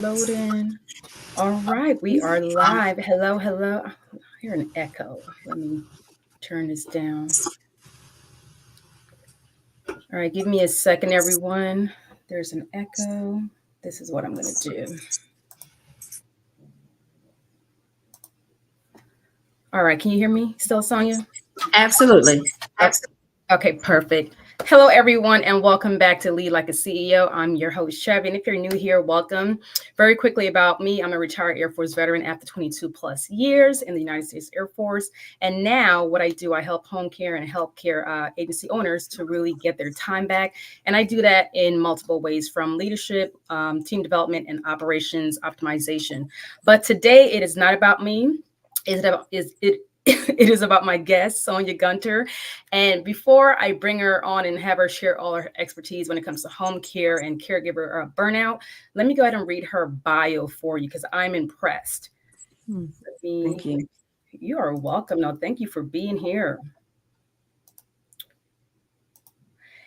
Loading. All right, we are live. Hello, hello. I hear an echo. Let me turn this down. All right, give me a second, everyone. There's an echo. This is what I'm going to do. All right, can you hear me still, Sonja? Absolutely. Oh, okay, perfect. Hello, everyone, and welcome back to Lead Like a CEO. I'm your host, Chevy, and if you're new here, welcome. Very quickly about me, I'm a retired Air Force veteran after 22 plus years in the United States Air Force. And now what I do, I help home care and healthcare agency owners to really get their time back. And I do that in multiple ways, from leadership, team development, and operations optimization. But today, it is not about me. It is about my guest, Sonja Gunter. And before I bring her on and have her share all her expertise when it comes to home care and caregiver burnout, let me go ahead and read her bio for you because I'm impressed. Thank you. You are welcome. No, thank you for being here.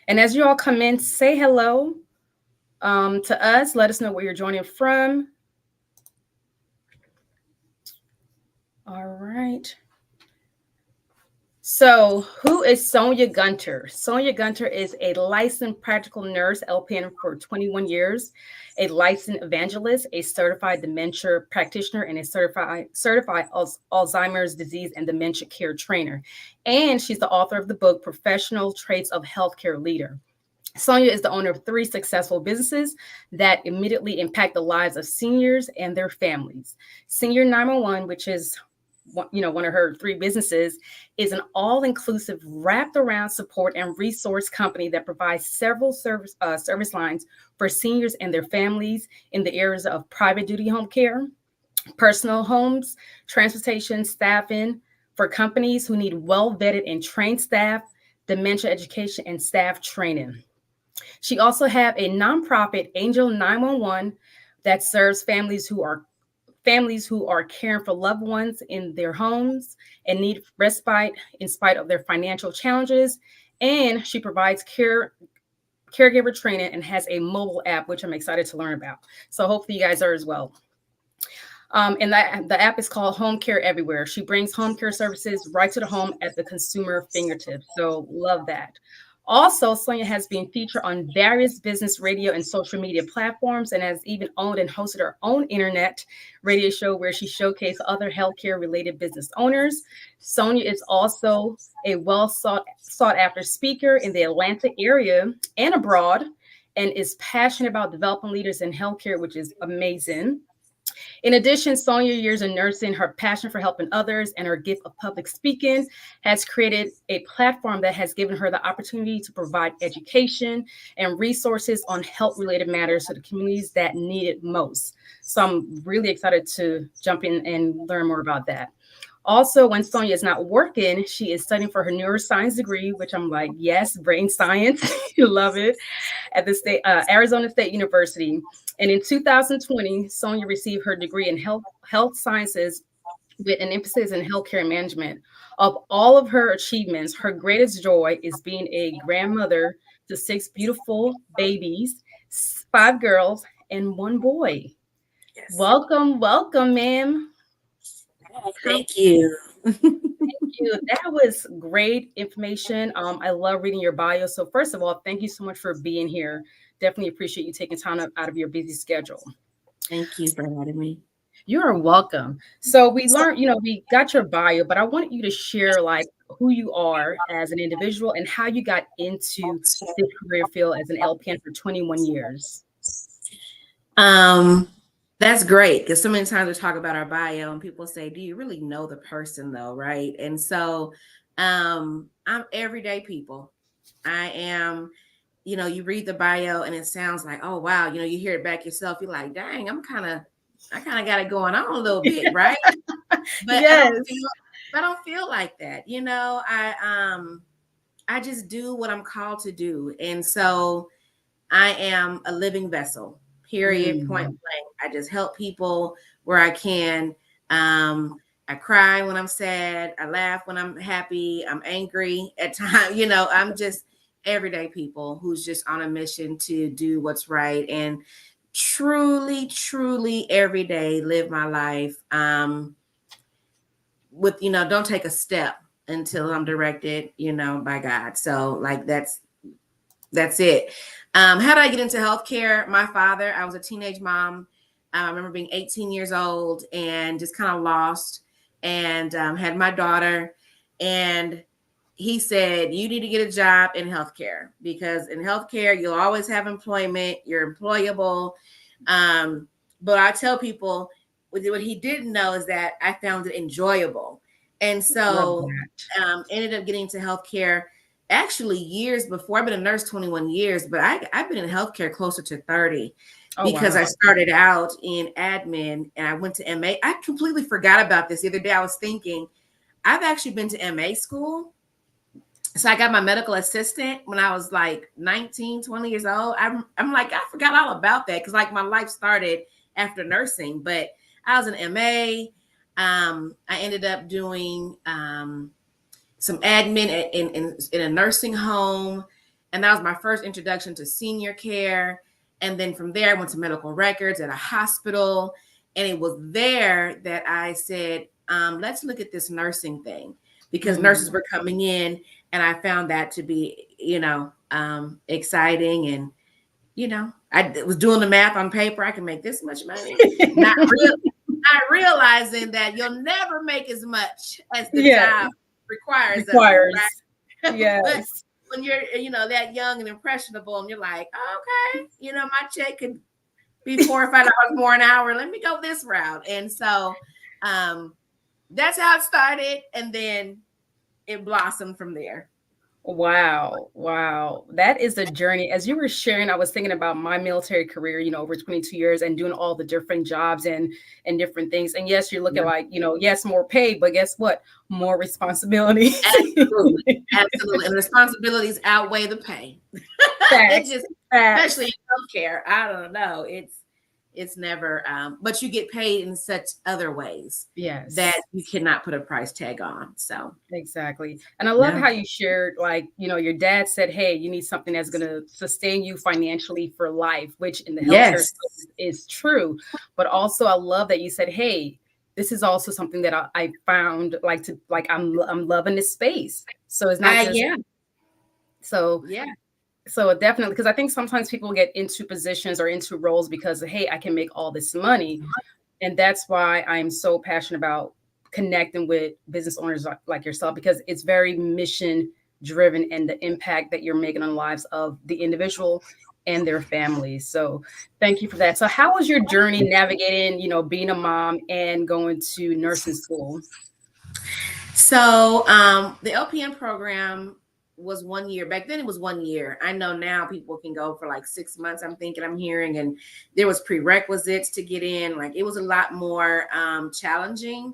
And as you all come in, say hello to us. Let us know where you're joining from. All right. So, who is Sonja Gunter? Sonja Gunter is a licensed practical nurse, LPN for 21 years, a licensed evangelist, a certified dementia practitioner, and a certified Alzheimer's disease and dementia care trainer. And she's the author of the book Professional Traits of Healthcare Leader. Sonja is the owner of 3 successful businesses that immediately impact the lives of seniors and their families. Senior911, which is one of her 3 businesses, is an all-inclusive, wrapped-around support and resource company that provides several service lines for seniors and their families in the areas of private duty home care, personal homes, transportation, staffing for companies who need well-vetted and trained staff, dementia education, and staff training. She also have a nonprofit, Angel 911, that serves families who are caring for loved ones in their homes and need respite in spite of their financial challenges. And she provides caregiver training and has a mobile app, which I'm excited to learn about. So hopefully you guys are as well. And the app is called HomeCare EveryWhere. She brings home care services right to the home at the consumer fingertips. So love that. Also, Sonja has been featured on various business radio and social media platforms and has even owned and hosted her own internet radio show where she showcased other healthcare related business owners. Sonja is also a well sought after speaker in the Atlanta area and abroad and is passionate about developing leaders in healthcare, which is amazing. In addition, Sonja's years in nursing, her passion for helping others, and her gift of public speaking has created a platform that has given her the opportunity to provide education and resources on health-related matters to the communities that need it most. So I'm really excited to jump in and learn more about that. Also, when Sonja is not working, she is studying for her neuroscience degree, which I'm like, yes, brain science, you love it, at the Arizona State University. And in 2020, Sonja received her degree in health sciences with an emphasis in healthcare management. Of all of her achievements, her greatest joy is being a grandmother to 6 beautiful babies, 5 girls, and 1 boy. Yes. Welcome, ma'am. Thank you. Thank you. That was great information. I love reading your bio. So first of all, thank you so much for being here. Definitely appreciate you taking time out of your busy schedule. Thank you for having me. You are welcome. So we learned, we got your bio, but I wanted you to share like who you are as an individual and how you got into this career field as an LPN for 21 years. That's great because so many times we talk about our bio and people say, do you really know the person though? Right. And so I'm everyday people. I am, you read the bio and it sounds like, oh, wow. You hear it back yourself. You're like, dang, I kind of got it going on a little bit. Right. But yes. I don't feel like that. I just do what I'm called to do. And so I am a living vessel. Period, point blank. I just help people where I can. I cry when I'm sad. I laugh when I'm happy. I'm angry at times. I'm just everyday people who's just on a mission to do what's right. And truly, truly every day live my life with, don't take a step until I'm directed, by God. So like that's it. How did I get into healthcare? My father, I was a teenage mom. I remember being 18 years old and just kind of lost, and had my daughter. And he said, you need to get a job in healthcare, because in healthcare, you'll always have employment. You're employable. But I tell people, what he didn't know is that I found it enjoyable. And Love so that. ended up getting to healthcare actually years before. I've been a nurse 21 years, but I've been in healthcare closer to 30, Oh, because wow. I started out in admin and I went to MA. I completely forgot about this. The other day I was thinking, I've actually been to MA school. So I got my medical assistant when I was like 19, 20 years old. I'm like, I forgot all about that, because like my life started after nursing. But I was an MA. I ended up doing some admin in a nursing home. And that was my first introduction to senior care. And then from there, I went to medical records at a hospital. And it was there that I said, let's look at this nursing thing, because nurses were coming in. And I found that to be, exciting. And, I was doing the math on paper. I can make this much money. Not realizing that you'll never make as much as the Yeah, job requires of you, requires. right? But Yes. when you're, that young and impressionable, and you're like, oh, okay, my check could be $4 or $5 more an hour. Let me go this route. And so that's how it started. And then it blossomed from there. Wow. Wow. That is a journey. As you were sharing, I was thinking about my military career, over 22 years and doing all the different jobs and different things. And yes, you're looking like, yes, more pay, but guess what? More responsibility. Absolutely. Absolutely. And responsibilities outweigh the pay. It Facts. just, Facts. especially in healthcare, I don't know. It's never, but you get paid in such other ways that Yes. you cannot put a price tag on. So Exactly. And I love yeah. how you shared, like, your dad said, hey, you need something that's going to sustain you financially for life, which in the healthcare Yes. space is true. But also, I love that you said, hey, this is also something that I found I'm loving this space. So it's not just Yeah. so Yeah. so definitely, because I think sometimes people get into positions or into roles because, hey, I can make all this money. And that's why I'm so passionate about connecting with business owners like yourself, because it's very mission driven and the impact that you're making on the lives of the individual and their families. So thank you for that. So how was your journey navigating, being a mom and going to nursing school? So the LPN program was 1 year. Back then it was 1 year. I know now people can go for like 6 months, I'm hearing, and there was prerequisites to get in. Like it was a lot more challenging.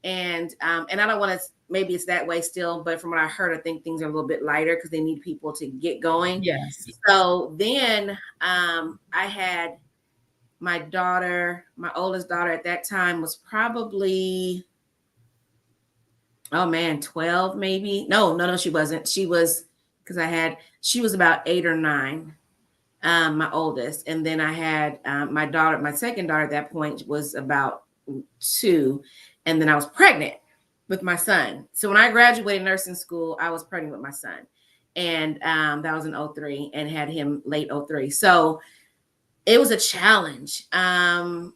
And I don't want to, maybe it's that way still, but from what I heard, I think things are a little bit lighter because they need people to get going. Yes. So then I had my daughter, my oldest daughter at that time was probably, oh man, 12 maybe. No, she wasn't. She was, because she was about 8 or 9, my oldest. And then I had my daughter, my second daughter at that point was about 2. And then I was pregnant with my son. So when I graduated nursing school, I was pregnant with my son. And that was in 03, and had him late 03. So it was a challenge. I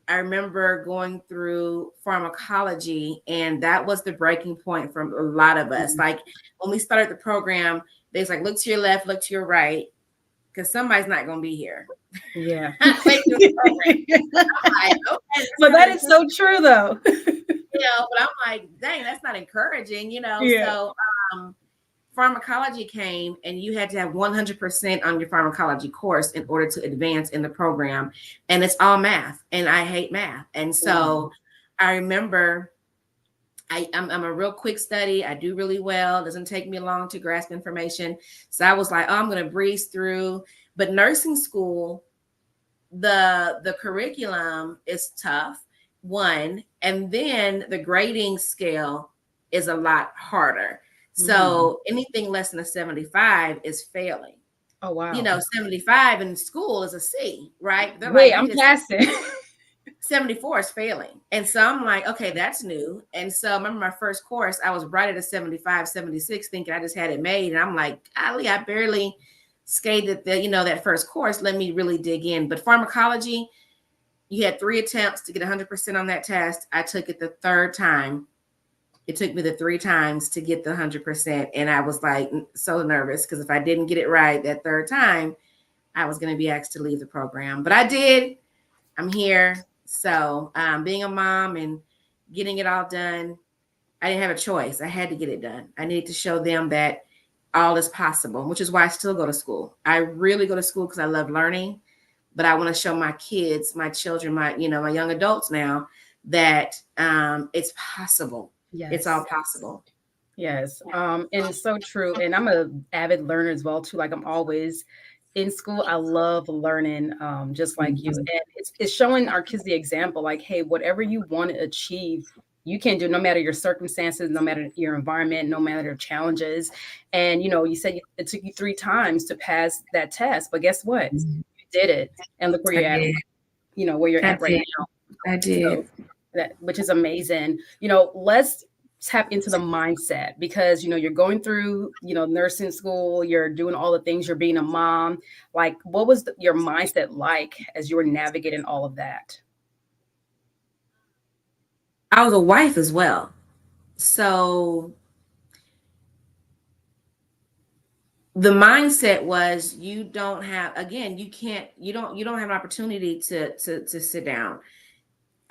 remember going through pharmacology, and that was the breaking point for a lot of us. Like when we started the program, they was like, look to your left, look to your right, because somebody's not going to be here. Yeah. Like, okay, But that is so true though. but I'm like, dang, that's not encouraging, Yeah. So pharmacology came, and you had to have 100% on your pharmacology course in order to advance in the program. And it's all math, and I hate math. And so I remember I'm a real quick study. I do really well. It doesn't take me long to grasp information. So I was like, oh, I'm going to breeze through. But nursing school, the curriculum is tough, one, and then the grading scale is a lot harder. So anything less than a 75 is failing. Oh, wow. 75 in school is a C, right? They're Wait, like, you I'm just passing. 74 is failing. And so I'm like, okay, that's new. And so I remember my first course, I was right at a 75, 76, thinking I just had it made. And I'm like, golly, I barely skated that first course. Let me really dig in. But pharmacology, you had 3 attempts to get 100% on that test. I took it the third time. It took me the 3 times to get the 100%. And I was like so nervous because if I didn't get it right that third time, I was going to be asked to leave the program. But I did. I'm here. So being a mom and getting it all done, I didn't have a choice. I had to get it done. I needed to show them that all is possible, which is why I still go to school. I really go to school because I love learning, but I want to show my kids, my children, my young adults now that it's possible. Yes. It's all possible. Yes. And it's so true. And I'm a avid learner as well too. Like I'm always in school. I love learning, just like you. And it's showing our kids the example, like, hey, whatever you want to achieve, you can do no matter your circumstances, no matter your environment, no matter your challenges. And you said it took you 3 times to pass that test, but guess what? You did it. And look where you're at, where you're at right now. I did. So which is amazing. Let's tap into the mindset because you're going through nursing school, you're doing all the things, you're being a mom. Like, what was your mindset like as you were navigating all of that? I was a wife as well, so the mindset was you don't have you don't have an opportunity to sit down.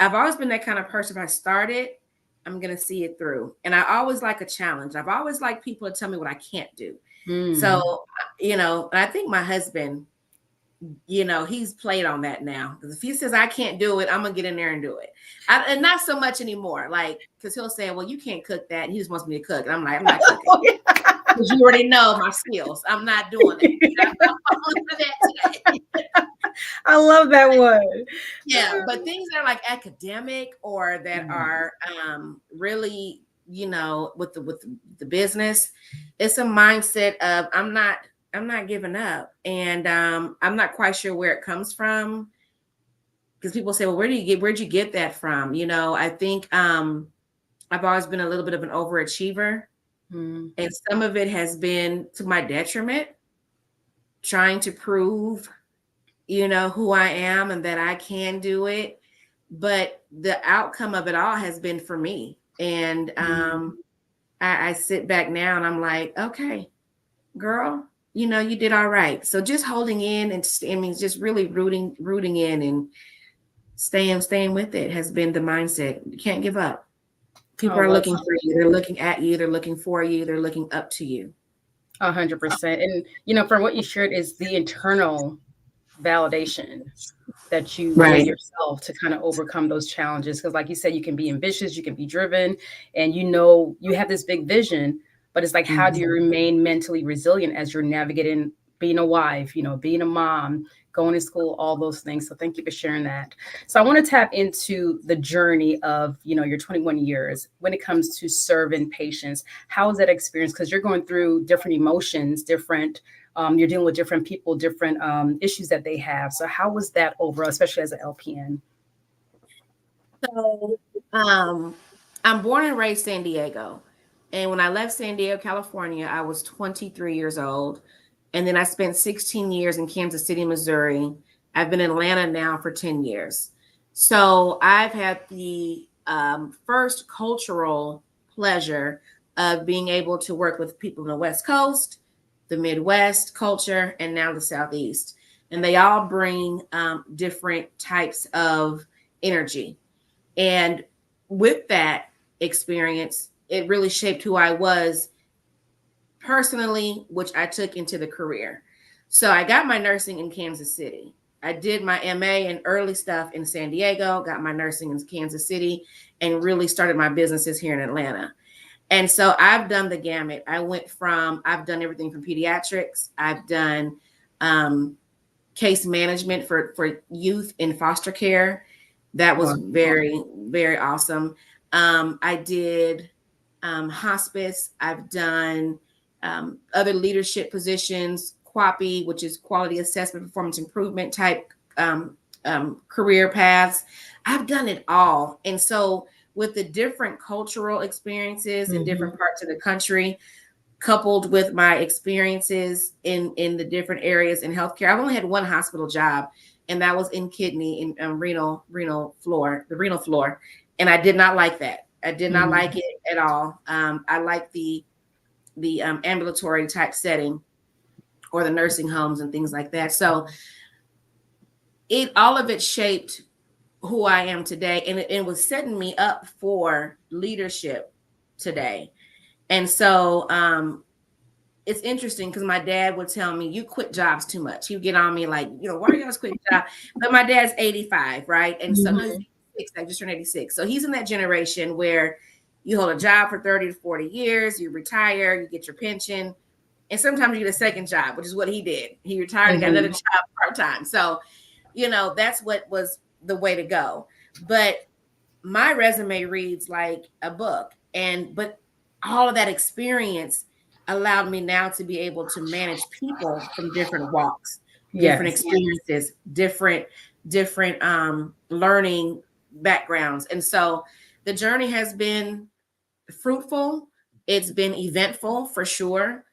I've always been that kind of person. If I started, I'm going to see it through. And I always like a challenge. I've always liked people to tell me what I can't do. So, and I think my husband, he's played on that now. Because if he says I can't do it, I'm going to get in there and do it. And not so much anymore. Like, because he'll say, well, you can't cook that. And he just wants me to cook. And I'm like, I'm not cooking. Because you already know my skills. I'm not doing it. I'm for that today. I love that one. Yeah, but things that are like academic or that are really, with the business, it's a mindset of I'm not giving up, and I'm not quite sure where it comes from, because people say, well, where'd you get that from? I think I've always been a little bit of an overachiever, and some of it has been to my detriment, trying to prove who I am and that I can do it. But the outcome of it all has been for me. And I sit back now and I'm like, okay, girl, you did all right. So just holding in and just really rooting in and staying with it has been the mindset. You can't give up. People are looking for you. They're looking at you. They're looking for you. They're looking up to you. 100%. And, from what you shared is the internal validation that you give yourself to kind of overcome those challenges. Because like you said, you can be ambitious, you can be driven, and you have this big vision, but it's like, how do you remain mentally resilient as you're navigating being a wife, being a mom, going to school, all those things. So thank you for sharing that. So I want to tap into the journey of, your 21 years when it comes to serving patients. How is that experience? Because you're going through different emotions, you're dealing with different people, different issues that they have. So how was that overall, especially as an LPN? So I'm born and raised San Diego. And when I left San Diego, California, I was 23 years old. And then I spent 16 years in Kansas City, Missouri. I've been in Atlanta now for 10 years. So I've had the first cultural pleasure of being able to work with people in the West Coast, the Midwest culture, and now the Southeast. And they all bring different types of energy. And with that experience, it really shaped who I was personally, which I took into the career. So I got my nursing in Kansas City. I did my MA and early stuff in San Diego, got my nursing in Kansas City, and really started my businesses here in Atlanta. And so I've done the gamut. I've done everything from pediatrics. I've done case management for youth in foster care. That was very, very awesome. I did hospice. I've done other leadership positions, QAPI, which is quality assessment, performance improvement type career paths. I've done it all. And so with the different cultural experiences in different parts of the country, coupled with my experiences in the different areas in healthcare, I've only had one hospital job, and that was in kidney and renal floor, the renal floor. And I did not like that. I did not like it at all. I like the ambulatory type setting or the nursing homes and things like that. So all of it shaped who I am today, and it was setting me up for leadership today. And so it's interesting because my dad would tell me, you quit jobs too much. He would get on me like, why are you always quitting jobs? But my dad's 85, right? And so he's 86, I just turned 86. So he's in that generation where you hold a job for 30 to 40 years, you retire, you get your pension, and sometimes you get a second job, which is what he did. He retired and got another job part-time. So, that's what was the way to go. But my resume reads like a book. But all of that experience allowed me now to be able to manage people from different walks, different experiences, different learning backgrounds. And so the journey has been fruitful. It's been eventful for sure.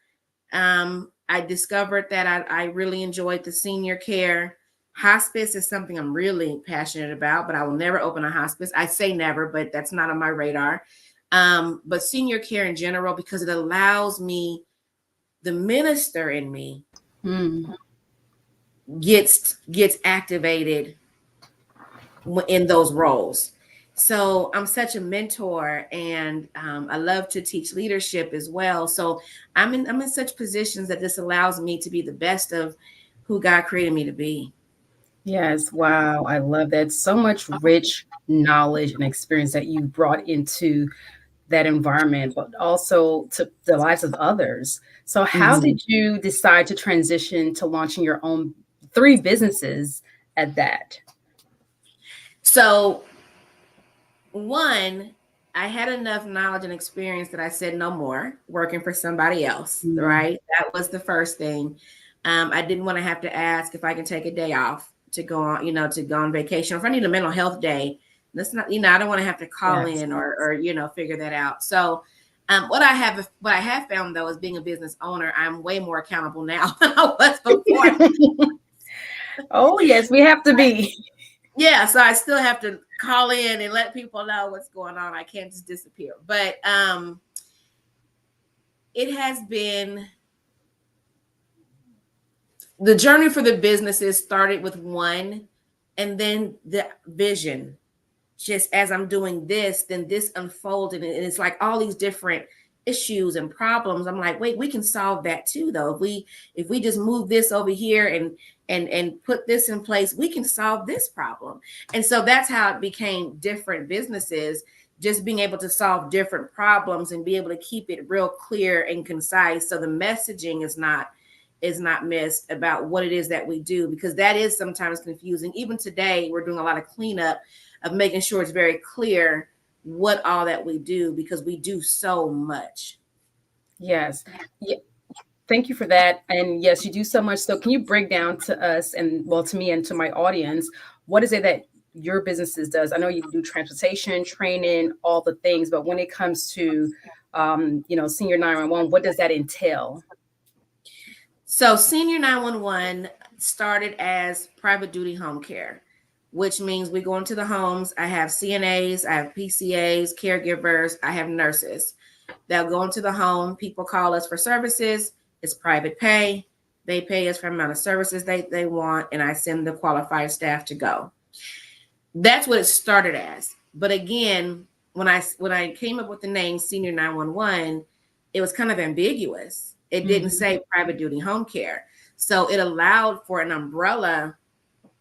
I discovered that I really enjoyed the senior care. Hospice is something I'm really passionate about, but I will never open a hospice. I say never, but that's not on my radar. But senior care in general, because it allows me, the minister in me gets activated in those roles. So I'm such a mentor, and I love to teach leadership as well. So I'm in such positions that this allows me to be the best of who God created me to be. Yes. Wow. I love that. So much rich knowledge and experience that you brought into that environment, but also to the lives of others. So how did you decide to transition to launching your own 3 businesses at that? So one, I had enough knowledge and experience that I said no more working for somebody else, right? That was the first thing. I didn't want to have to ask if I can take a day off to go on, to go on vacation. If I need a mental health day, that's not, I don't want to have to call in or figure that out. So what I have found though is being a business owner, I'm way more accountable now than I was before. Oh yes, we have to be. Yeah, so I still have to call in and let people know what's going on. I can't just disappear. But it has been, the journey for the businesses started with one, and then the vision. Just as I'm doing this, then this unfolded, and it's like all these different issues and problems. I'm like, wait, we can solve that too, though. If we just move this over here and put this in place, we can solve this problem. And so that's how it became different businesses, just being able to solve different problems and be able to keep it real clear and concise. So the messaging is not missed about what it is that we do, because that is sometimes confusing. Even today, we're doing a lot of cleanup of making sure it's very clear what all that we do, because we do so much. Yes. Yeah. Thank you for that. And yes, you do so much. So can you break down to us and to me and to my audience, what is it that your businesses does? I know you do transportation, training, all the things, but when it comes to, Senior 911, what does that entail? So Senior 911 started as private duty home care, which means we go into the homes. I have CNAs, I have PCAs, caregivers, I have nurses. They'll go into the home. People call us for services. It's private pay. They pay us for the amount of services they want, and I send the qualified staff to go. That's what it started as. But again, when I came up with the name Senior 911, it was kind of ambiguous. It didn't say private duty home care. So it allowed for an umbrella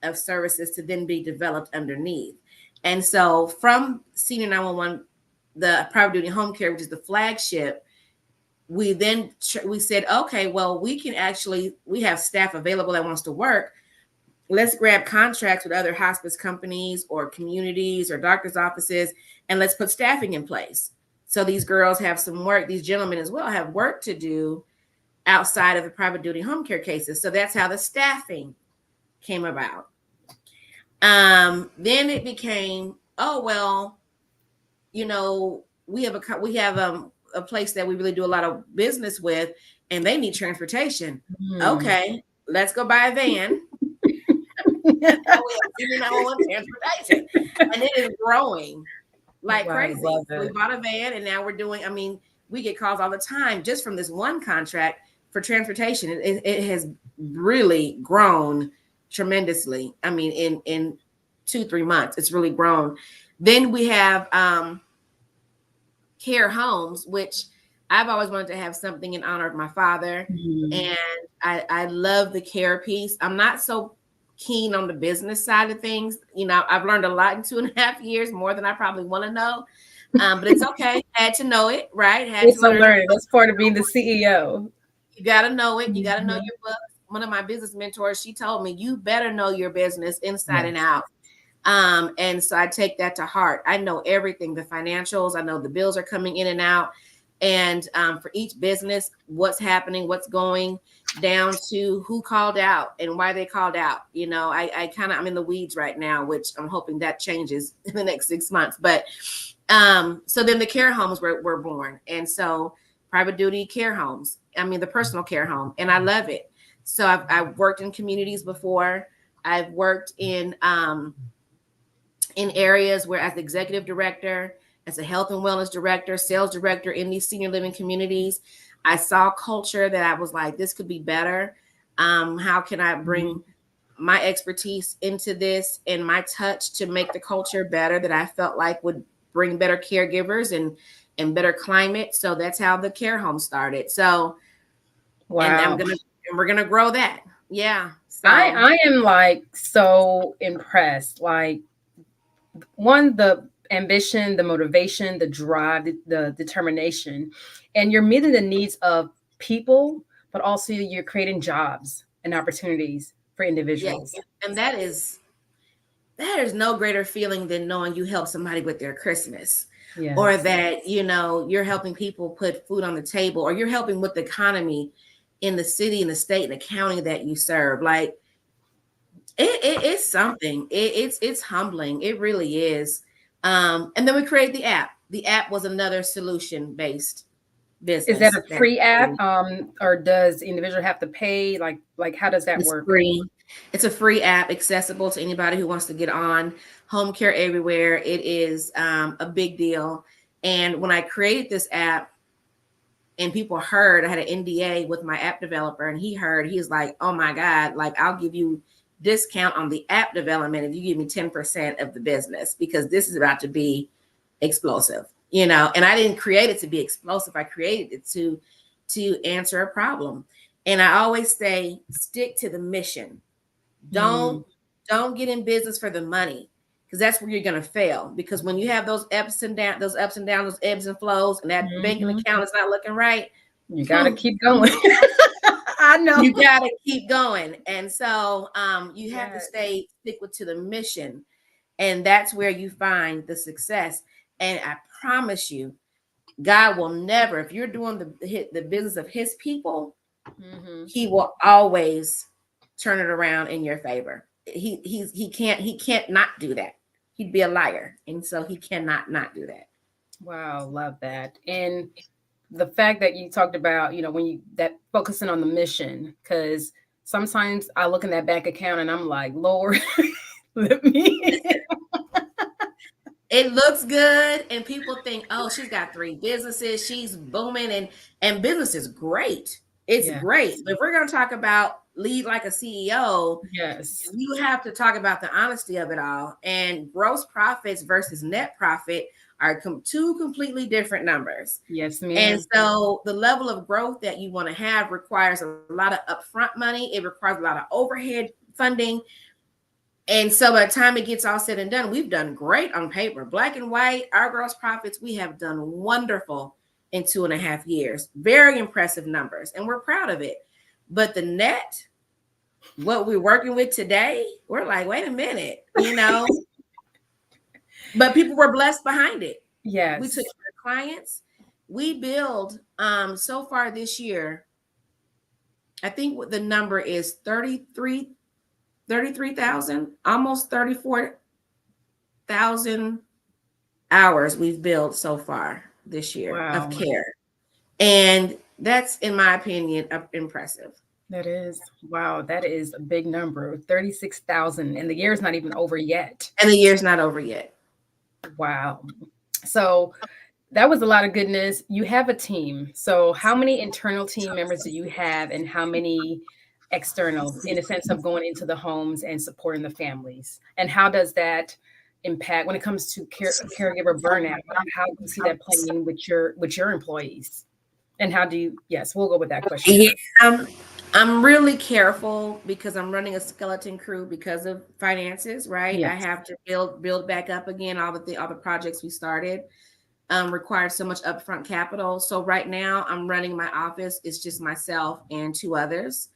of services to then be developed underneath. And so from Senior 911, the private duty home care, which is the flagship, we said, okay, well, we have staff available that wants to work. Let's grab contracts with other hospice companies or communities or doctor's offices, and let's put staffing in place. So these girls have some work, these gentlemen as well have work to do, outside of the private duty home care cases. So that's how the staffing came about. Then it became, oh, well, we have a place that we really do a lot of business with, and they need transportation. Okay, let's go buy a van. That's how we have Senior911 transportation, and it is growing like crazy. So we bought a van, and now we're doing. I mean, we get calls all the time just from this one contract for transportation. It has really grown tremendously. I mean, in 2-3 months, it's really grown. Then we have care homes, which I've always wanted to have something in honor of my father. And I love the care piece. I'm not so keen on the business side of things. I've learned a lot in 2.5 years, more than I probably want to know. But it's okay. Had to know it, right? It's a learning. That's part of being the CEO. You got to know it. You got to know your book. One of my business mentors, she told me, you better know your business inside and out. And so I take that to heart. I know everything, the financials. I know the bills are coming in and out. And for each business, what's happening, what's going down to who called out and why they called out. I'm in the weeds right now, which I'm hoping that changes in the next 6 months. But so then the care homes were born. And so private duty care homes, the personal care home. And I love it. So I've worked in communities before. I've worked in areas where, as the executive director, as a health and wellness director, sales director in these senior living communities, I saw culture that I was like, this could be better. How can I bring my expertise into this and my touch to make the culture better that I felt like would bring better caregivers and better climate? So that's how the care home started. So, wow. And we're gonna grow that. Yeah. So I am like so impressed. Like, one, the ambition, the motivation, the drive, the determination, and you're meeting the needs of people, but also you're creating jobs and opportunities for individuals. Yes. And that is no greater feeling than knowing you help somebody with their Christmas. Yes. Or that, you're helping people put food on the table, or you're helping with the economy in the city, in the state, and the county that you serve. Like, it's something. It's humbling. It really is. And then we created the app. The app was another solution-based business. Is that a free app? Or does the individual have to pay? Like how does that work? Free. It's a free app, accessible to anybody who wants to get on. HomeCare EveryWhere. It is a big deal. And when I created this app, and people heard, I had an NDA with my app developer, and he's like, oh my God, like, I'll give you discount on the app development if you give me 10% of the business, because this is about to be explosive, and I didn't create it to be explosive. I created it to answer a problem. And I always say, stick to the mission. Don't get in business for the money, because that's where you're going to fail. Because when you have those ups and downs, those ebbs and flows, and that banking account is not looking right, you got to keep going. I know. You got to keep going. And so you have to stick to the mission. And that's where you find the success. And I promise you, God will never, if you're doing the business of his people, he will always turn it around in your favor. He can't not do that. He'd be a liar. And so he cannot not do that. Wow, love that. And the fact that you talked about, when you that focusing on the mission, because sometimes I look in that bank account and I'm like, Lord, let me. It looks good, and people think, oh, she's got 3 businesses, she's booming, and business is great. It's great. But if we're going to talk about lead like a CEO, yes, you have to talk about the honesty of it all. And gross profits versus net profit are 2 completely different numbers. Yes, ma'am. And so the level of growth that you want to have requires a lot of upfront money. It requires a lot of overhead funding. And so by the time it gets all said and done, we've done great on paper. Black and white, our gross profits, we have done wonderful in 2.5 years. Very impressive numbers, and we're proud of it. But the net, what we're working with today, we're like, wait a minute, But people were blessed behind it. Yes. We took care of clients. We billed so far this year I think what the number is 33,000, almost 34,000 hours we've billed so far this year of Wow. care. And that's, in my opinion, impressive. That is, wow, that is a big number. 36,000, and the year's not even over yet. And the year's not over yet. Wow. So that was a lot of goodness. You have a team. So how many internal team members do you have, and how many external, in the sense of going into the homes and supporting the families? And how does that impact when it comes to caregiver burnout? How do you see that playing with your employees? And how do you, yes, we'll go with that question Yeah, first. I'm really careful because I'm running a skeleton crew because of finances, right? I Yes. have to build back up again. All the projects we started required so much upfront capital. So right now I'm running my office. It's just myself and two others.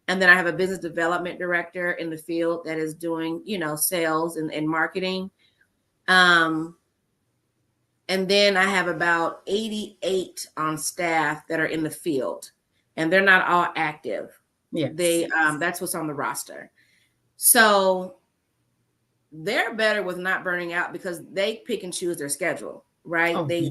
And then I have a business development director in the field that is doing, sales and marketing. Um, and then I have about 88 on staff that are in the field, and they're not all active. Yes. That's what's on the roster. So they're better with not burning out because they pick and choose their schedule, right? Oh, They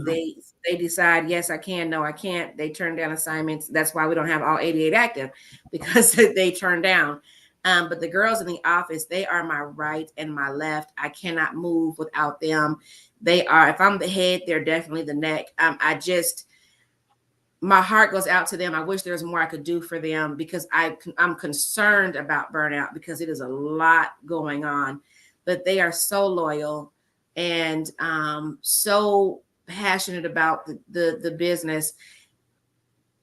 decide, yes, I can, no, I can't. They turn down assignments. That's why we don't have all 88 active, because they turn down. But the girls in the office, they are my right and my left. I cannot move without them. They are, if I'm the head, they're definitely the neck. My heart goes out to them. I wish there was more I could do for them because I'm concerned about burnout because it is a lot going on. But they are so loyal and so passionate about the business.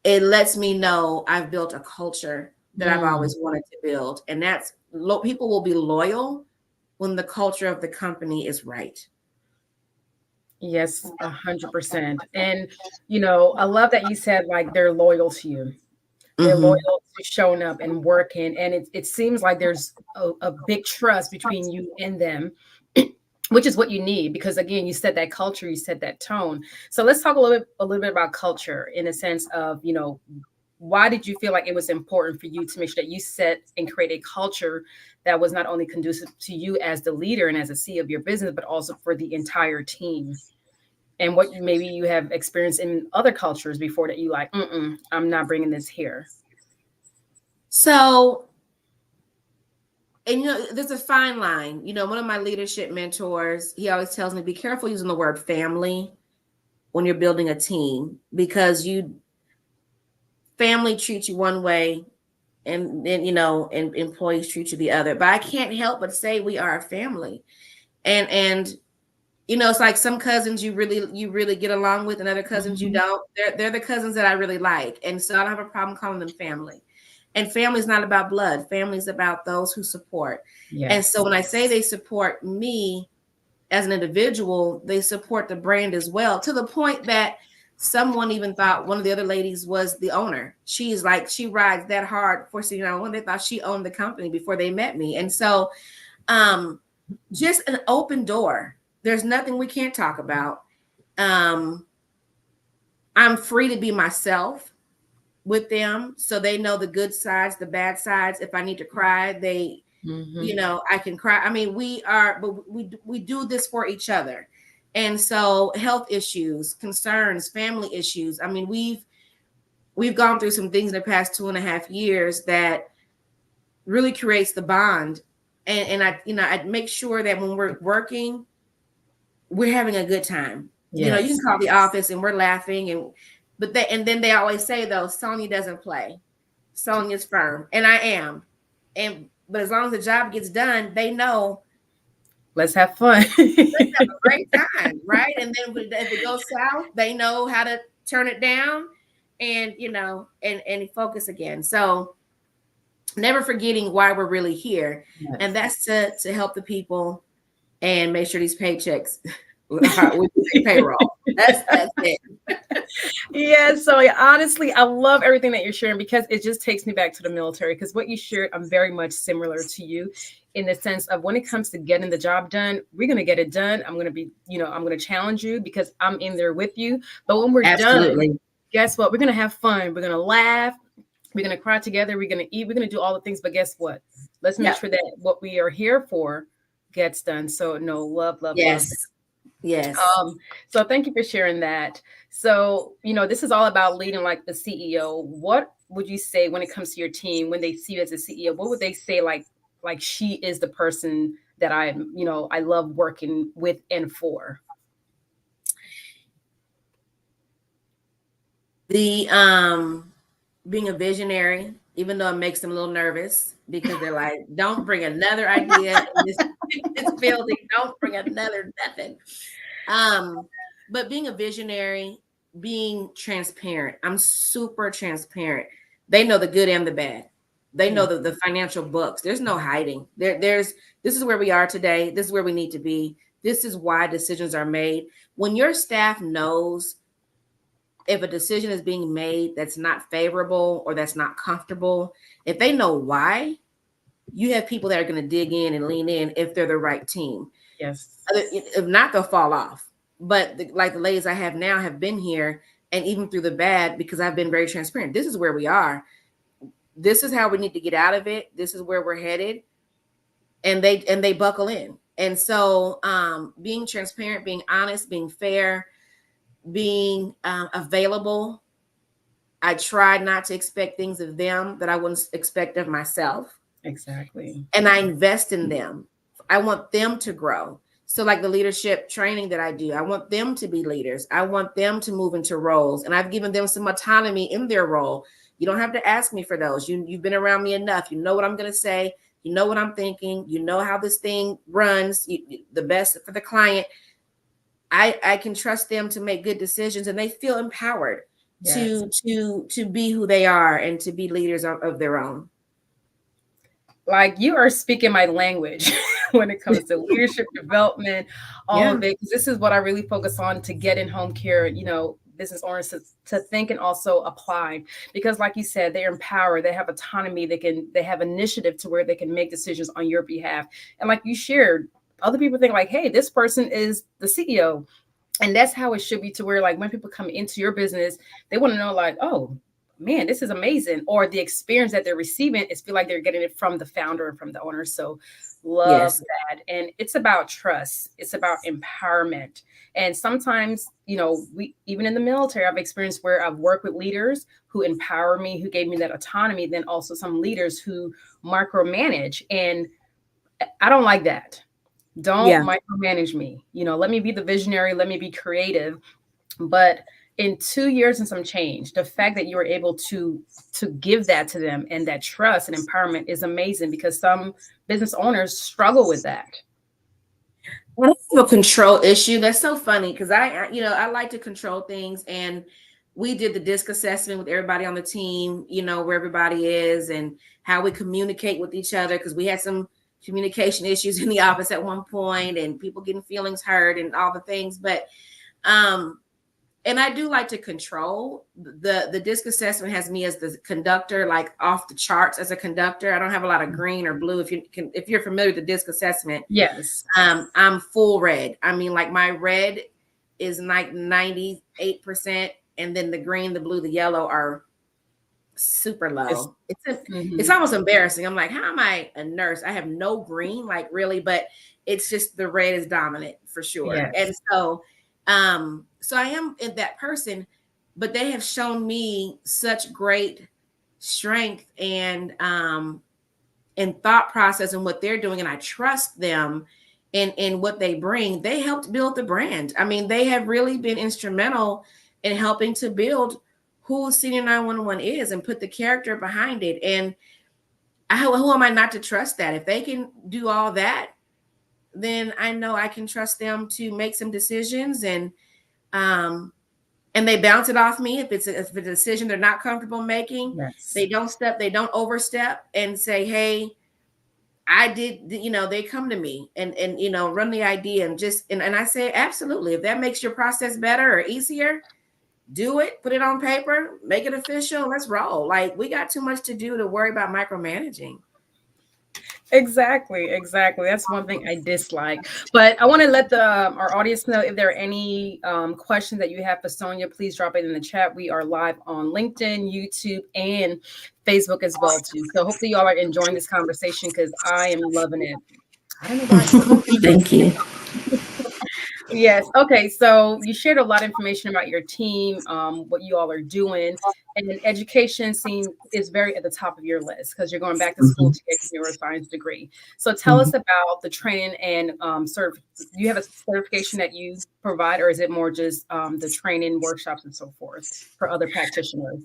It lets me know I've built a culture that I've always wanted to build. And that's, people will be loyal when the culture of the company is right. yes, 100%. And I love that you said like they're loyal to you. They're loyal to showing up and working, and it seems like there's a big trust between you and them, which is what you need, because again, you said that culture, you said that tone. So let's talk a little bit about culture, in a sense of, why did you feel like it was important for you to make sure that you set and create a culture that was not only conducive to you as the leader and as a CEO of your business, but also for the entire team? And what maybe you have experienced in other cultures before that you like, I'm not bringing this here. So, and there's a fine line. One of my leadership mentors, he always tells me, be careful using the word family when you're building a team, because family treats you one way and then, and employees treat you the other. But I can't help but say we are a family. And it's like some cousins you really get along with, and other cousins you don't. They're the cousins that I really like. And so I don't have a problem calling them family. And family is not about blood. Family is about those who support. Yes. And so when I say they support me as an individual, they support the brand as well, to the point that someone even thought one of the other ladies was the owner. She's like, she rides that hard for Senior911. They thought she owned the company before they met me. And so just an open door. There's nothing we can't talk about. I'm free to be myself with them, so they know the good sides, the bad sides. If I need to cry, they, I can cry. I mean, we do this for each other. And so health issues, concerns, family issues. I mean, we've gone through some things in the past 2.5 years that really creates the bond. And I make sure that when we're working, we're having a good time. Yes. You can call the office and we're laughing, and then they always say, though, Sonja doesn't play. Sonja's firm, and I am. But as long as the job gets done, they know. Let's have fun. Let's have a great time, right? And then if it goes south, they know how to turn it down, and and focus again. So never forgetting why we're really here, and that's to help the people and make sure these paychecks with payroll. That's it. Yeah, so honestly, I love everything that you're sharing, because it just takes me back to the military, because what you shared, I'm very much similar to you, in the sense of when it comes to getting the job done, we're going to get it done. I'm going to be, I'm going to challenge you because I'm in there with you. But when we're done, guess what? We're going to have fun. We're going to laugh. We're going to cry together. We're going to eat. We're going to do all the things. But guess what? Let's make Yep. sure that what we are here for gets done. So no, love, love, love. Yes. Yes. So thank you for sharing that. So, this is all about leading like the CEO. What would you say when it comes to your team, when they see you as a CEO, what would they say like she is the person that I love working with and for? The being a visionary, even though it makes them a little nervous because they're like, don't bring another idea in this building. Don't bring another nothing. But being a visionary, being transparent. I'm super transparent. They know the good and the bad. They know the financial books. There's no hiding. This is where we are today. This is where we need to be. This is why decisions are made. When your staff knows if a decision is being made that's not favorable or that's not comfortable, if they know why, you have people that are going to dig in and lean in if they're the right team. Yes. If not, they'll fall off. But like the ladies I have now have been here, and even through the bad, because I've been very transparent. This is where we are. This is how we need to get out of it. This is where we're headed. And they buckle in. And so being transparent, being honest, being fair, being available. I try not to expect things of them that I wouldn't expect of myself. Exactly. And I invest in them. I want them to grow. So like the leadership training that I do, I want them to be leaders. I want them to move into roles. And I've given them some autonomy in their role. You don't have to ask me for those. You've been around me enough. You know what I'm going to say. You know what I'm thinking. You know how this thing runs, the best for the client. I can trust them to make good decisions, and they feel empowered to be who they are and to be leaders of their own. Like, you are speaking my language when it comes to leadership development, all of it. Because this is what I really focus on to get in home care, business owners to think and also apply. Because like you said, they're empowered, they have autonomy, they have initiative to where they can make decisions on your behalf. And like you shared, other people think like, hey, this person is the CEO. And that's how it should be, to where like when people come into your business, they want to know like, oh man, this is amazing. Or the experience that they're receiving is feel like they're getting it from the founder and from the owner. So love that. And it's about trust. It's about empowerment. And sometimes, we, even in the military, I've experienced where I've worked with leaders who empower me, who gave me that autonomy. Then also some leaders who micromanage. And I don't like that. Don't micromanage me. Let me be the visionary. Let me be creative. But in 2 years and some change, the fact that you were able to give that to them and that trust and empowerment is amazing, because some business owners struggle with that. I have a control issue. That's so funny because I like to control things, and we did the DISC assessment with everybody on the team, where everybody is and how we communicate with each other, because we had some communication issues in the office at one point and people getting feelings hurt and all the things. But and I do like to control. The DISC assessment has me as the conductor, like off the charts as a conductor. I don't have a lot of green or blue. If you're familiar with the DISC assessment, yes, I'm full red. I mean, like my red is like 98%, and then the green, the blue, the yellow are super low. It's almost embarrassing. I'm like, how am I a nurse? I have no green, like really, but it's just the red is dominant for sure. Yes. And so I am that person, but they have shown me such great strength and thought process and what they're doing. And I trust them in what they bring. They helped build the brand. I mean, they have really been instrumental in helping to build who Senior911 is and put the character behind it. And who am I not to trust that? If they can do all that, then I know I can trust them to make some decisions, and they bounce it off me. If it's a decision they're not comfortable making, they don't overstep and say, hey, I did, they come to me and run the idea and I say, absolutely. If that makes your process better or easier, do it, put it on paper, make it official. Let's roll. Like, we got too much to do to worry about micromanaging. Exactly. That's one thing I dislike. But I want to let our audience know if there are any questions that you have for Sonja. Please drop it in the chat. We are live on LinkedIn, YouTube, and Facebook as well too. So hopefully y'all are enjoying this conversation because I am loving it. I don't know why it's not. Thank you. Yes. Okay. So you shared a lot of information about your team, what you all are doing, and then education is very at the top of your list because you're going back to school Mhm. to get your neuroscience degree. So tell us Mhm. about the training and do you have a certification that you provide, or is it more just the training workshops and so forth for other practitioners?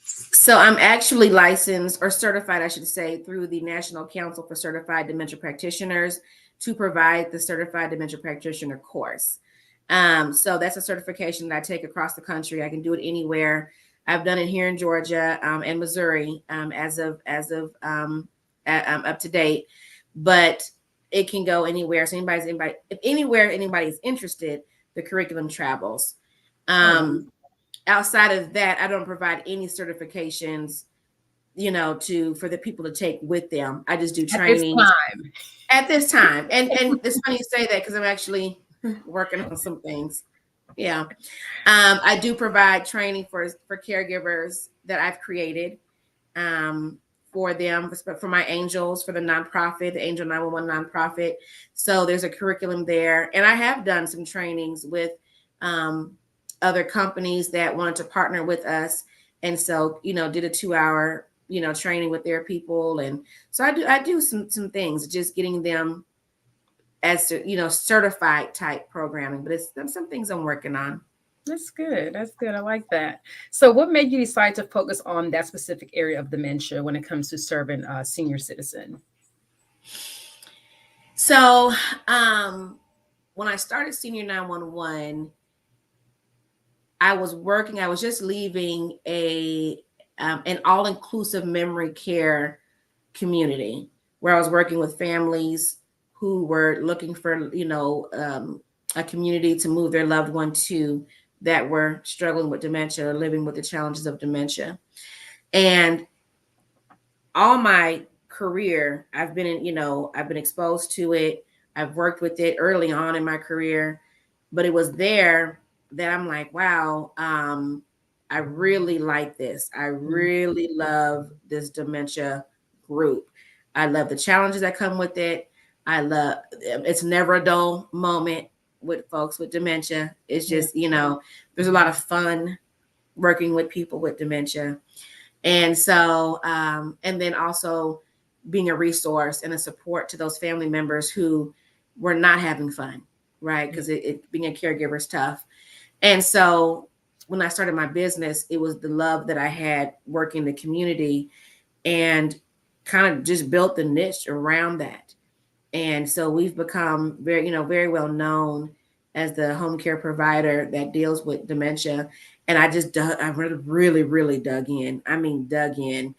So I'm actually licensed or certified, I should say, through the National Council for Certified Dementia Practitioners to provide the Certified Dementia Practitioner course. So that's a certification that I take across the country. I can do it anywhere. I've done it here in Georgia and Missouri as of up to date, but it can go anywhere. So if anybody's interested, the curriculum travels. Oh, Outside of that, I don't provide any certifications, for the people to take with them. I just do at this trainings time. at this time. And it's funny you say that because I'm actually working on some things. Yeah. I do provide training for caregivers that I've created for them, for my angels, for the nonprofit, the Angel 911 nonprofit. So there's a curriculum there. And I have done some trainings with other companies that wanted to partner with us. And so, did a 2 hour, training with their people. And so I do some things, just getting them as, certified type programming, but it's some things I'm working on. That's good. That's good. I like that. So, what made you decide to focus on that specific area of dementia when it comes to serving senior citizen? So, when I started Senior 911, I was just leaving an all-inclusive memory care community where I was working with families who were looking for, a community to move their loved one to, that were struggling with dementia or living with the challenges of dementia. And all my career, I've been exposed to it. I've worked with it early on in my career, but it was there that I'm like, wow, I really like this. I Mm. really love this dementia group. I love the challenges that come with it. It's never a dull moment with folks with dementia. It's Yeah. just, there's a lot of fun working with people with dementia. And so, and then also being a resource and a support to those family members who were not having fun, right? Because being a caregiver is tough. And so when I started my business, it was the love that I had working in the community and kind of just built the niche around that. And so we've become very well known as the home care provider that deals with dementia. And I really, really dug in. I mean, dug in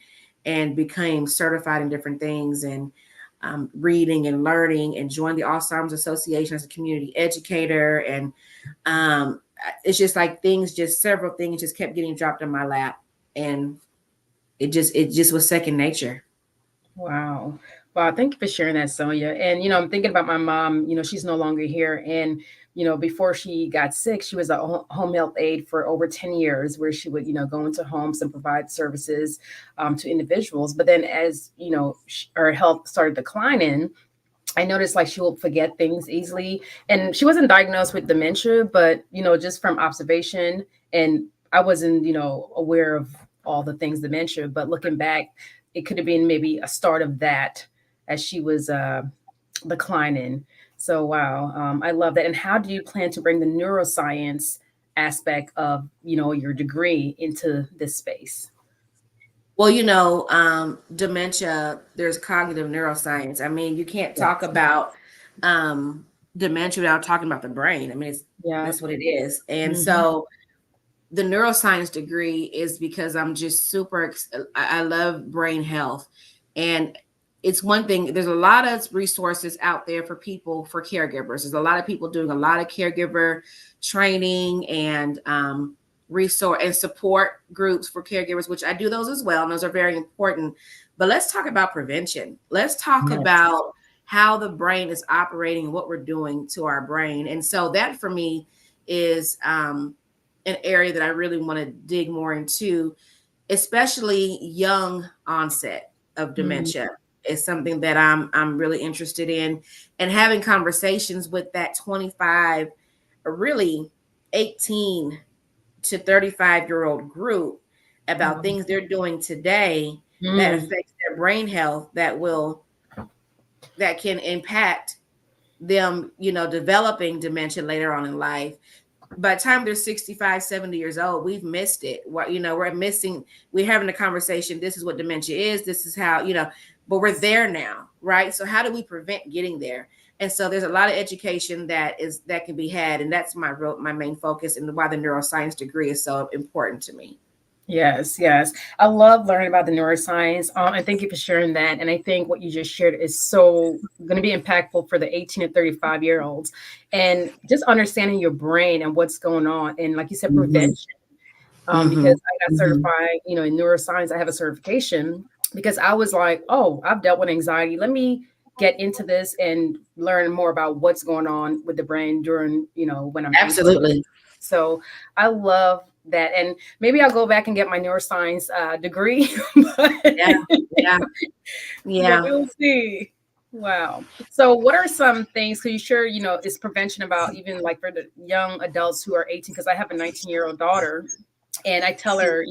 and became certified in different things and reading and learning and joined the Alzheimer's Association as a community educator. And it's just like several things just kept getting dropped in my lap. And it just was second nature. Wow. Wow. Thank you for sharing that, Sonia. And, I'm thinking about my mom, she's no longer here. And, before she got sick, she was a home health aide for over 10 years, where she would, go into homes and provide services to individuals. But then as, her health started declining, I noticed like she will forget things easily. And she wasn't diagnosed with dementia, but just from observation, and I wasn't, aware of all the things dementia, but looking back, it could have been maybe a start of that as she was declining. So wow, I love that. And how do you plan to bring the neuroscience aspect of your degree into this space? Well, dementia, there's cognitive neuroscience. I mean, you can't talk Yes. about dementia without talking about the brain. I mean, Yeah. that's what it is. And Hmm. so the neuroscience degree is because I'm just I love brain health. And it's one thing, there's a lot of resources out there for people, for caregivers. There's a lot of people doing a lot of caregiver training and resource and support groups for caregivers, which I do those as well. And those are very important. But let's talk about prevention. Let's talk Yes. about how the brain is operating and what we're doing to our brain. And so that for me is an area that I really want to dig more into. especially young onset of Mm, dementia is something that I'm really interested in, and having conversations with that 25, or really 18 to 35-year-old group about wow. things they're doing today that Mm, affects their brain health, that can impact them, developing dementia later on in life. By the time they're 65, 70 years old, we've missed it. We're having a conversation. This is what dementia is. This is how, but we're there now, right? So how do we prevent getting there? And so there's a lot of education that can be had. And that's my main focus, and why the neuroscience degree is so important to me. yes, yes. I love learning about the neuroscience. And thank you for sharing that. And I think what you just shared is so going to be impactful for the 18 to 35-year-olds. And just understanding your brain and what's going on. And like you said, Mm-hmm. prevention. Because Mm-hmm. I got Mm-hmm. certified, in neuroscience. I have a certification because I was like, oh, I've dealt with anxiety. Let me get into this and learn more about what's going on with the brain during, when I'm 18. Absolutely. So I love that. And maybe I'll go back and get my neuroscience degree. but, Yeah. Yeah. but Yeah. we'll see. Wow. So what are some things, because you sure, is prevention about even like for the young adults who are 18, because I have a 19-year-old daughter. And I tell her,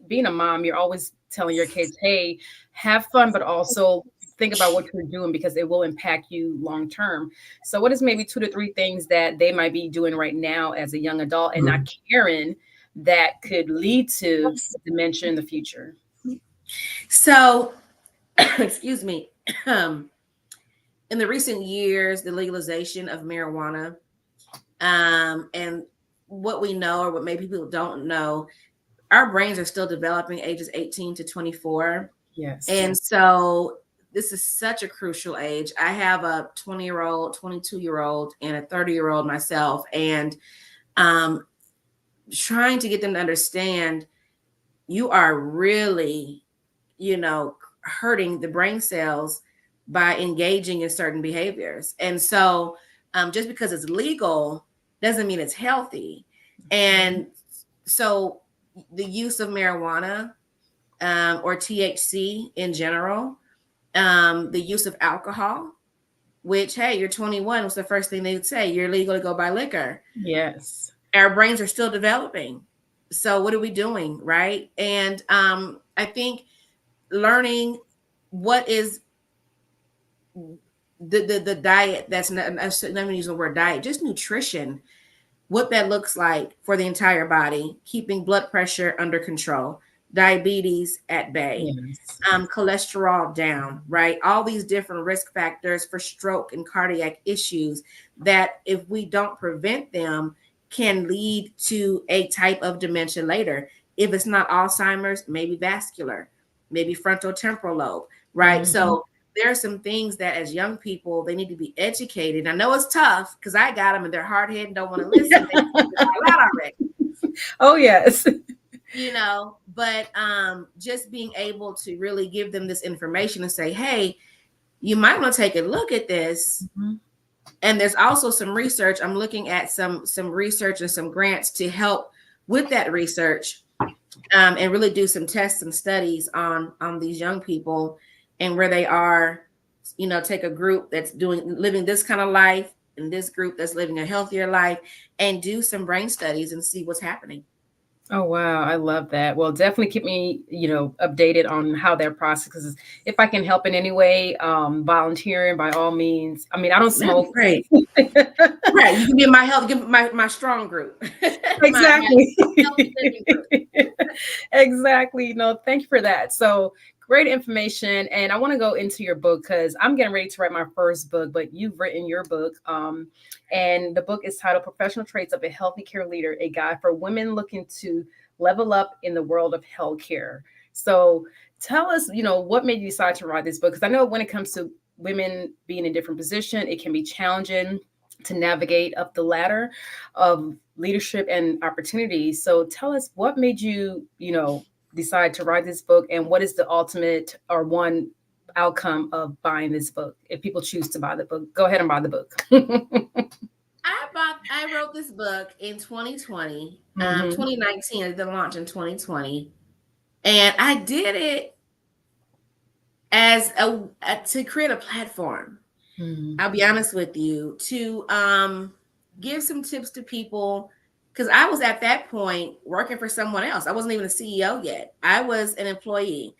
being a mom, you're always telling your kids, hey, have fun, but also think about what you're doing because it will impact you long term. So, what is maybe 2 to 3 things that they might be doing right now as a young adult and not caring that could lead to dementia in the future? So, excuse me. Um, in the recent years, the legalization of marijuana, and what we know, or what maybe people don't know, our brains are still developing ages 18 to 24. Yes. And so this is such a crucial age. I have a 20-year-old, 22-year-old, and a 30-year-old myself. And um, trying to get them to understand, you are really, hurting the brain cells by engaging in certain behaviors. And so just because it's legal doesn't mean it's healthy. And so the use of marijuana, or THC in general, the use of alcohol, which, hey, you're 21, what's the first thing they would say? You're legal to go buy liquor. Yes. Our brains are still developing. So what are we doing, right? And I think learning what is the diet, that's not, I'm not even using the word diet, just nutrition, what that looks like for the entire body, keeping blood pressure under control, diabetes at bay, Yes. cholesterol down, right? All these different risk factors for stroke and cardiac issues that, if we don't prevent them, can lead to a type of dementia later. If it's not Alzheimer's, maybe vascular, maybe frontal temporal lobe, right? Mhm. So there are some things that, as young people, they need to be educated. I know it's tough because I got them and they're hard headed and don't want to listen. They figured it all out already. Oh, yes. But just being able to really give them this information and say, hey, you might want to take a look at this. Mhm. And there's also some research. I'm looking at some research and some grants to help with that research, and really do some tests and studies on these young people and where they are. Take a group that's living this kind of life, and this group that's living a healthier life, and do some brain studies and see what's happening. Oh wow, I love that. Well, definitely keep me, updated on how their process. Because if I can help in any way, volunteering by all means. I mean, I don't That'd be smoke. great. Right. You can be in my health, give my strong group. my Exactly. healthy living group. Exactly. No, thank you for that. So great information. And I want to go into your book because I'm getting ready to write my first book, but you've written your book. And the book is titled Professional Traits of a Healthy Care Leader, a guide for women looking to level up in the world of healthcare. So tell us, what made you decide to write this book? Because I know when it comes to women being in different position, it can be challenging to navigate up the ladder of leadership and opportunities. So tell us what made you, decide to write this book, and what is the ultimate or one outcome of buying this book if people choose to buy the book. Go ahead and buy the book. I wrote this book in 2020, Hmm. 2019, it did launch in 2020. And I did it as to create a platform. Mm-hmm. I'll be honest with you, to give some tips to people, because I was at that point working for someone else. I wasn't even a CEO yet. I was an employee.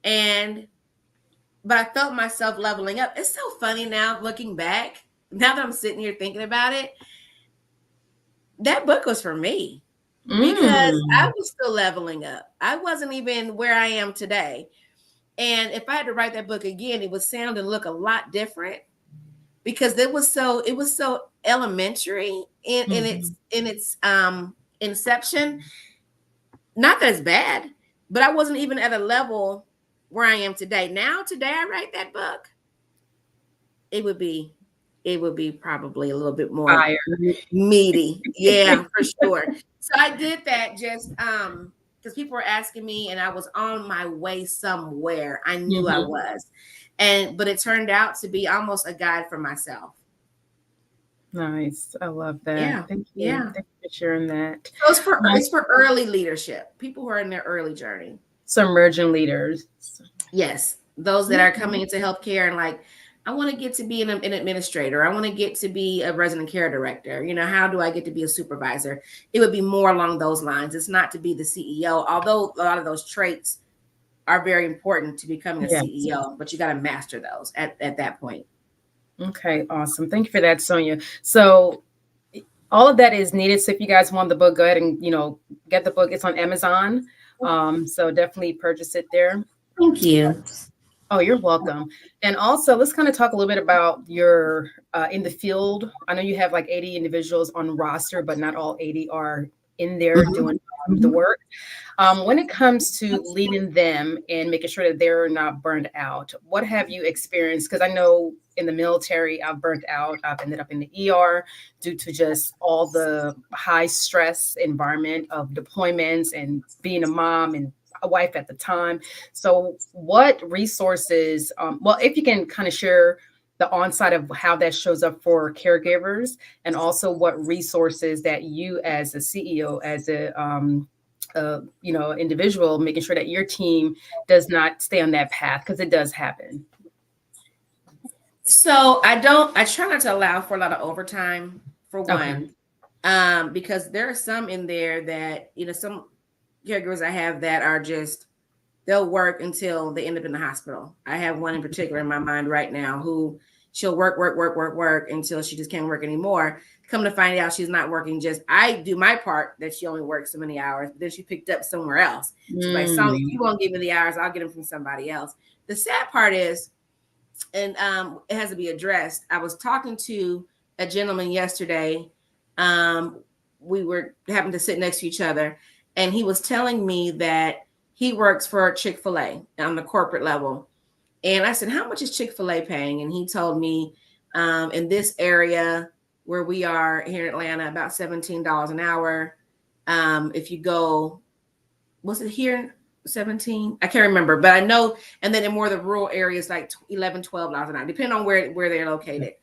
But I felt myself leveling up. It's so funny now looking back, now that I'm sitting here thinking about it, that book was for me because I Mm. was still leveling up. I wasn't even where I am today. And if I had to write that book again, it would sound and look a lot different because it was so elementary in its inception. Not that it's bad, but I wasn't even at a level where I am today. Now today I write that book, it would be probably a little bit more Fire. meaty. Yeah, for sure. So I did that just because people were asking me and I was on my way somewhere. I knew I Mm-hmm. was. But it turned out to be almost a guide for myself. Nice. I love that. Yeah. Thank you. Yeah. Thank you for sharing that. So Um, it's for early leadership, people who are in their early journey. some emerging leaders. Yes, those that are Okay. coming into healthcare and like, I want to get to be an administrator. I want to get to be a resident care director. You know, how do I get to be a supervisor? It would be more along those lines. It's not to be the CEO, although a lot of those traits are very important to becoming a Yes. CEO, but you got to master those at that point. Okay, awesome. Thank you for that, Sonia. So all of that is needed. So if you guys want the book, go ahead and get the book. It's on Amazon. So definitely purchase it there. Thank you. Oh, you're welcome. And also, let's kind of talk a little bit about your in the field. I know you have like 80 individuals on roster, but not all 80 are in there doing the work. When it comes to leading them and making sure that they're not burned out, what have you experienced? Because I know in the military, I've burnt out. I've ended up in the ER due to just all the high stress environment of deployments and being a mom and a wife at the time. So, what resources, well, if you can kind of share the onside of how that shows up for caregivers, and also what resources that you as a CEO, as a individual, making sure that your team does not stay on that path because it does happen. So I try not to allow for a lot of overtime for Okay. one, because there are some in there that, some caregivers I have that are just, they'll work until they end up in the hospital. I have one in particular in my mind right now who she'll work until she just can't work anymore. Come to find out she's not working. Just I do my part that she only works so many hours, but then she picked up somewhere else. She's like, Sonja, if you won't give me the hours, I'll get them from somebody else. The sad part is, and it has to be addressed. I was talking to a gentleman yesterday. We were happened to sit next to each other, and he was telling me that he works for Chick-fil-A on the corporate level. And I said, how much is Chick-fil-A paying? And he told me, in this area where we are here in Atlanta, about $17 an hour. If you go, was it here 17? I can't remember, but I know. And then in more of the rural areas, like 11, $12 an hour, depending on where they're located.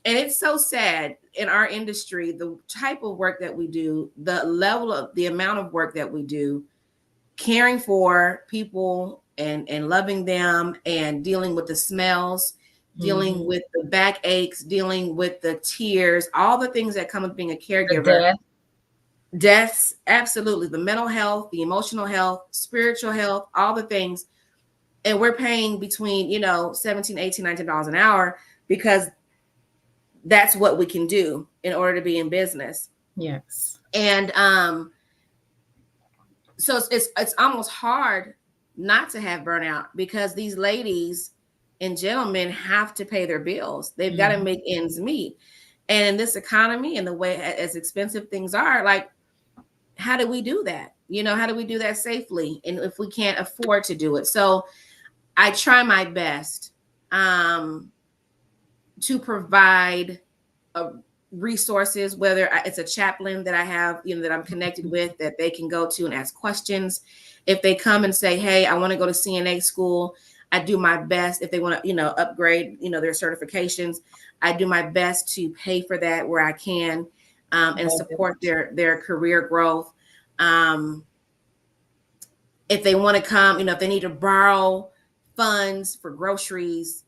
And it's so sad in our industry, the type of work that we do, the level of the amount of work that we do, caring for people and loving them and dealing with the smells, dealing with the back aches, dealing with the tears, all the things that come with being a caregiver. Deaths, absolutely. The mental health, the emotional health, spiritual health, all the things. And we're paying between, $17, $18, $19 an hour because that's what we can do in order to be in business. Yes. And so it's almost hard not to have burnout because these ladies and gentlemen have to pay their bills. They've got to make ends meet. And in this economy and the way as expensive things are, like, how do we do that? How do we do that safely? And if we can't afford to do it. So I try my best to provide resources, whether it's a chaplain that I have, that I'm connected with, that they can go to and ask questions. If they come and say, hey, I want to go to CNA school, I do my best. If they want to, upgrade, their certifications, I do my best to pay for that where I can, and support their career growth. If they want to come, if they need to borrow funds for groceries,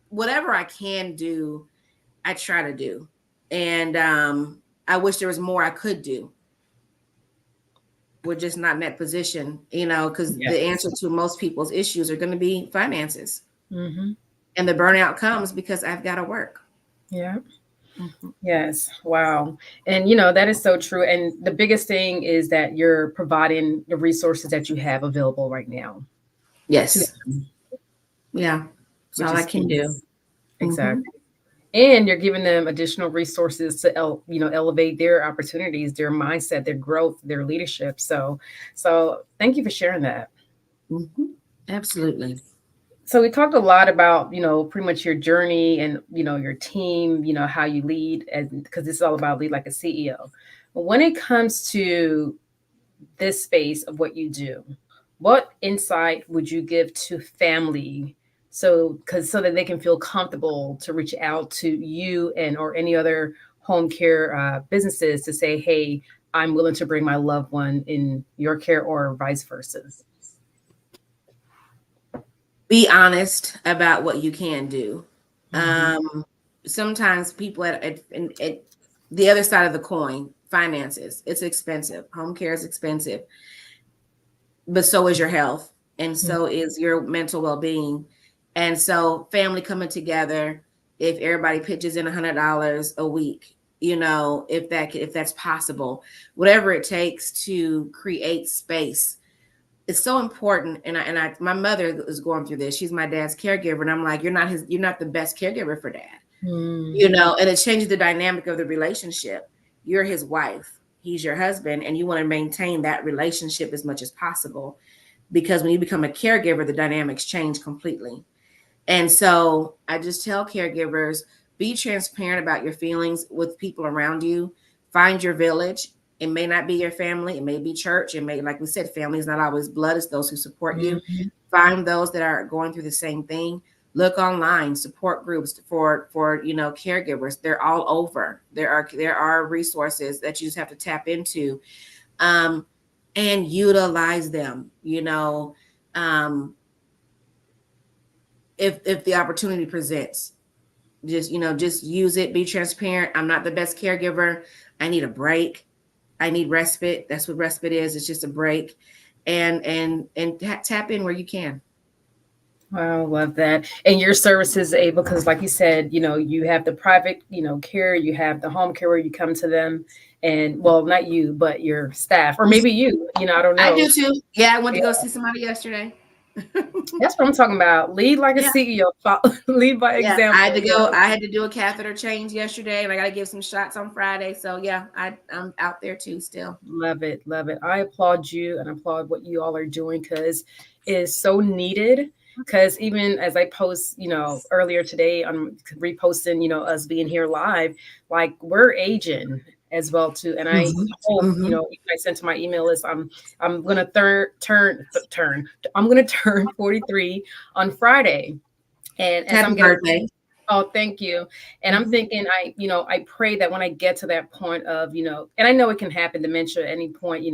whatever I can do, I try to do. And I wish there was more I could do. We're just not in that position, because the Yes. answer to most people's issues are going to be finances. Mm-hmm. And the burnout comes because I've got to work. Yeah. Mm-hmm. Yes. Wow. And that is so true. And the biggest thing is that you're providing the resources that you have available right now to Yes. them, Yeah. That's which all I is can key. do. Mm-hmm. Exactly. And you're giving them additional resources to elevate their opportunities, their mindset, their growth, their leadership. So thank you for sharing that. Mm-hmm. Absolutely. So we talked a lot about pretty much your journey and your team, how you lead, and because this is all about lead like a CEO. But when it comes to this space of what you do, what insight would you give to family, so that they can feel comfortable to reach out to you and or any other home care businesses to say, hey, I'm willing to bring my loved one in your care, or vice versa? Be honest about what you can do. Mm-hmm. Sometimes people at the other side of the coin, finances, it's expensive. Home care is expensive, but so is your health, and so is your mental well-being. And so family coming together, if everybody pitches in $100 a week, if that's possible, whatever it takes to create space. It's so important. And my mother is going through this. She's my dad's caregiver, and I'm like, you're not the best caregiver for dad. Mm-hmm. And it changes the dynamic of the relationship. You're his wife, he's your husband, and you want to maintain that relationship as much as possible, because when you become a caregiver, the dynamics change completely. And so I just tell caregivers, be transparent about your feelings with people around you. Find your village. It may not be your family, it may be church, it may, like we said, family is not always blood, it's those who support you. Mm-hmm. Find those that are going through the same thing. Look online, support groups for caregivers. They're all over. There are resources that you just have to tap into, and utilize them. If the opportunity presents, just use it. Be transparent. I'm not the best caregiver. I need a break. I need respite. That's what respite is. It's just a break, and tap in where you can. Wow, love that. And your service is able, because like you said, you have the private, care, you have the home care where you come to them, and well, not you, but your staff, or maybe you, I don't I know. do too. Yeah, I went to Yeah, go see somebody yesterday. that's what I'm talking about. Lead like a Yeah. CEO, lead by Yeah, example. I had to do a catheter change yesterday, and I got to give some shots on Friday. So yeah, I'm out there too still. Love it, love it. I applaud you and applaud what you all are doing, because it is so needed. Because even as I post, earlier today, I'm reposting, us being here live, like we're aging as well too. And I Mm-hmm. hope, Mm-hmm. I sent to my email list, I'm gonna turn I'm gonna turn 43 on Friday. And as Happy I'm getting, birthday. oh, thank you. And I'm Mm-hmm. thinking, I pray that when I get to that point of, and I know it can happen, dementia at any point,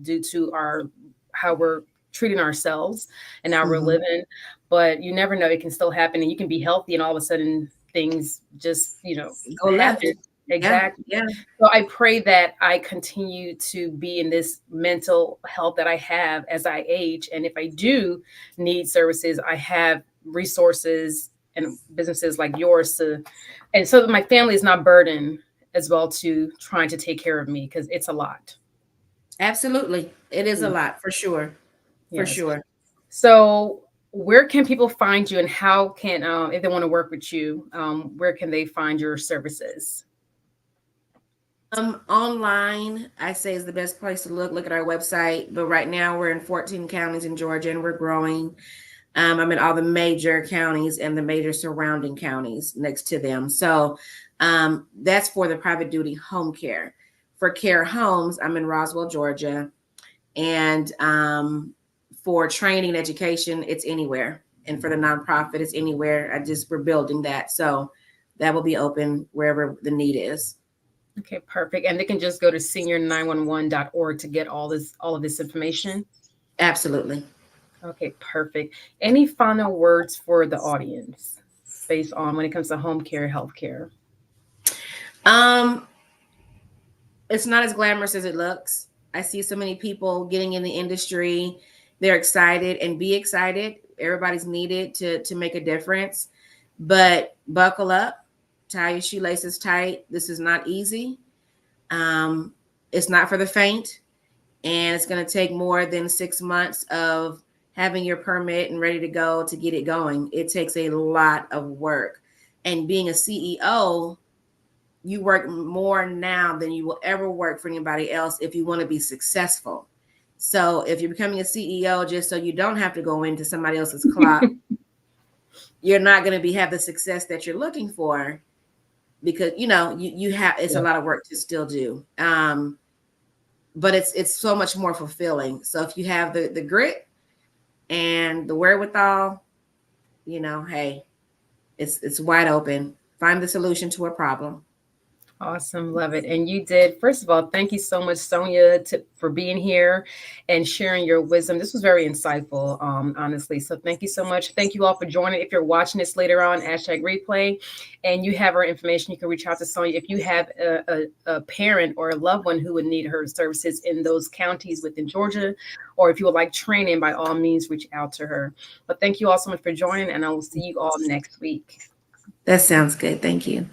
due to how we're treating ourselves and how we're Mm-hmm. living, but you never know, it can still happen, and you can be healthy and all of a sudden things just, Go left. happen. Yeah, Exactly. yeah. So I pray that I continue to be in this mental health that I have as I age. And if I do need services, I have resources and businesses like yours and so that my family is not burdened as well to trying to take care of me, because it's a lot. Absolutely. It is a Mm, lot, for sure. For yes. sure. So where can people find you, and how can, if they want to work with you, where can they find your services? Online, I say, is the best place to look. Look at our website. But right now, we're in 14 counties in Georgia, and we're growing. I'm in all the major counties and the major surrounding counties next to them. So that's for the private duty home care. For care homes, I'm in Roswell, Georgia. And for training and education, it's anywhere. And for the nonprofit, it's anywhere. We're building that. So that will be open wherever the need is. Okay, perfect. And they can just go to senior911.org to get all of this information. Absolutely. Okay, perfect. Any final words for the audience based on when it comes to home care, healthcare? Um, it's not as glamorous as it looks. I see so many people getting in the industry. They're excited, and be excited. Everybody's needed to make a difference. But buckle up, tie your shoelaces tight. This is not easy. Um, it's not for the faint, and it's going to take more than 6 months of having your permit and ready to go to get it going. It takes a lot of work. And being a CEO, you work more now than you will ever work for anybody else if you want to be successful. So if you're becoming a CEO just so you don't have to go into somebody else's clock, you're not going to have the success that you're looking for, because you have, it's a Yeah. lot of work to still do. But it's so much more fulfilling. So if you have the grit and the wherewithal, hey, it's wide open. Find the solution to a problem. Awesome. Love it. And you did. First of all, thank you so much, Sonja, for being here and sharing your wisdom. This was very insightful, honestly. So thank you so much. Thank you all for joining. If you're watching this later on, #replay, and you have our information, you can reach out to Sonja. If you have a parent or a loved one who would need her services in those counties within Georgia, or if you would like training, by all means, reach out to her. But thank you all so much for joining, and I will see you all next week. That sounds good. Thank you.